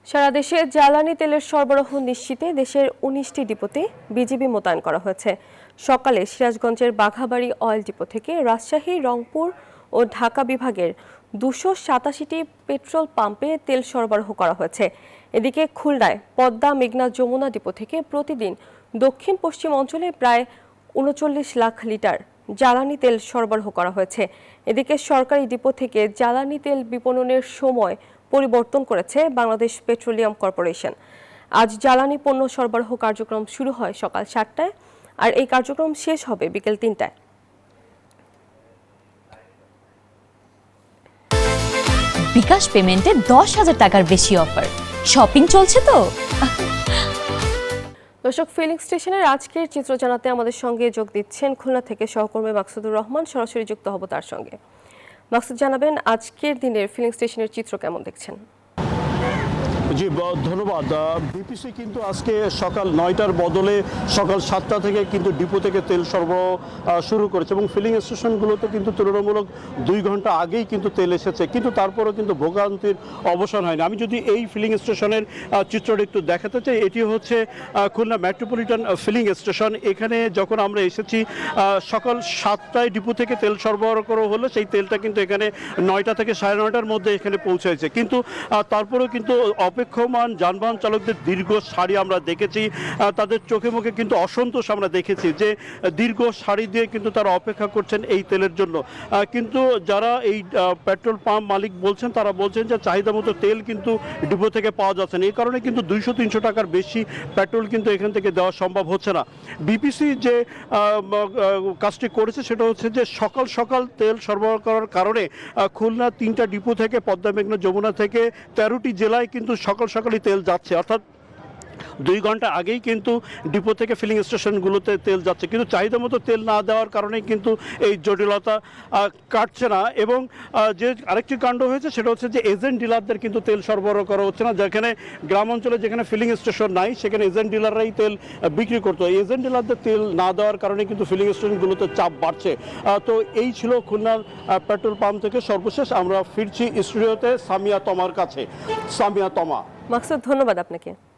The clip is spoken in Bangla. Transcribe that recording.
সারা দেশে জ্বালানি তেলের সরবরাহ নিশ্চিতে দেশের ১৯টি ডিপোতে বিজিবি মোতায়েন করা হয়েছে। সকালে সিরাজগঞ্জের বাঘাবাড়ী অয়েল ডিপো থেকে রাজশাহী, রংপুর ও ঢাকা বিভাগের ২৮৭টি পেট্রোল পাম্পে তেল সরবরাহ করা হয়েছে। এদিকে খুলনায় পদ্মা, মেঘনা, যমুনা ডিপো থেকে প্রতিদিন দক্ষিণ পশ্চিম অঞ্চলে প্রায় ৩৯ লাখ লিটার জ্বালানি তেল সরবরাহ করা হয়েছে। এদিকে সরকারি ডিপো থেকে জ্বালানি তেল বিপণনের সময় পরিবর্তন করেছে বাংলাদেশ পেট্রোলিয়াম কর্পোরেশন। আজ জ্বালানি পণ্য সরবরাহ কার্যক্রম শুরু হয় সকাল ৭টায়, আর এই কার্যক্রম শেষ হবে বিকেল ৩টায়। বিকাশ পেমেন্টে ১০,০০০ টাকার বেশি অফার, শপিং চলছে তো। দর্শক, ফিলিং স্টেশনের আজকের চিত্র জানাতে আমাদের সঙ্গে যোগ দিচ্ছেন খুলনা থেকে সহকর্মী মাকসুদুর রহমান। সরাসরি যুক্ত হব তার সঙ্গে। মাকসুদ, জানাবেন আজকের দিনের ফিলিং স্টেশনের চিত্র কেমন দেখছেন? জি ধন্যবাদ। বিপিসি কিন্তু আজকে সকাল ৯টার বদলে সকাল ৭টা থেকে কিন্তু ডিপো থেকে তেল সরবরাহ শুরু করেছে এবং ফিলিং স্টেশনগুলোতে কিন্তু তুলনামূলক ২ ঘন্টা আগেই কিন্তু তেল এসেছে, কিন্তু তারপরেও কিন্তু ভোগান্তির অবসান হয়নি। আমি যদি এই ফিলিং স্টেশনের চিত্রটা একটু দেখাতে চাই, এটি হচ্ছে খুলনা মেট্রোপলিটন ফিলিং স্টেশন। এখানে যখন আমরা এসেছি সকাল ৭টায় ডিপো থেকে তেল সরবরাহ করা হলো, সেই তেলটা কিন্তু এখানে ৯টা থেকে ৯:৩০ মধ্যে এখানে পৌঁছেছে, কিন্তু তারপরেও কিন্তু অপেক্ষমান যানবাহন চালকদের দীর্ঘ সারি আমরা দেখেছি। তাদের চোখে মুখে কিন্তু অসন্তোষ আমরা দেখেছি যে দীর্ঘ সারি দিয়ে কিন্তু তারা অপেক্ষা করছেন এই তেলের জন্য। কিন্তু যারা এই পেট্রোল পাম্প মালিক বলছেন, তারা বলছেন যে চাহিদা মতো তেল কিন্তু ডিপো থেকে পাওয়া যাচ্ছে না। এই কারণে কিন্তু ২০০-৩০০ টাকার বেশি পেট্রোল কিন্তু এখান থেকে দেওয়া সম্ভব হচ্ছে না। বিপিসি যে কাজটি করেছে সেটা হচ্ছে যে সকাল সকাল তেল সরবরাহ করার কারণে খুলনা ৩টা ডিপো থেকে পদ্মা, মেঘনা, যমুনা থেকে ১৩টি জেলায় কিন্তু সকাল সকালই তেল যাচ্ছে, অর্থাৎ ২ ঘন্টা আগেই কিন্তু ডিপো থেকে ফিলিং স্টেশনগুলোতে তেল যাচ্ছে, কিন্তু চাহিদা মতো তেল না দেওয়ার কারণেই কিন্তু এই জটিলতা কাটছে না। এবং যে আরেকটি কাণ্ড হয়েছে সেটা হচ্ছে যে এজেন্ট ডিলারদের কিন্তু তেল সরবরাহ করা হচ্ছে না। যেখানে গ্রাম অঞ্চলে যেখানে ফিলিং স্টেশন নাই, সেখানে এজেন্ট ডিলাররাই তেল বিক্রি করতো। এজেন্ট ডিলারদের তেল না দেওয়ার কারণে কিন্তু ফিলিং স্টেশনগুলোতে চাপ বাড়ছে। তো এই ছিল খুলনার পেট্রোল পাম্প থেকে সর্বশেষ। আমরা ফিরছি স্টুডিওতে সামিয়া তমার কাছে। সামিয়া তমা। মাকসুদ, ধন্যবাদ আপনাকে।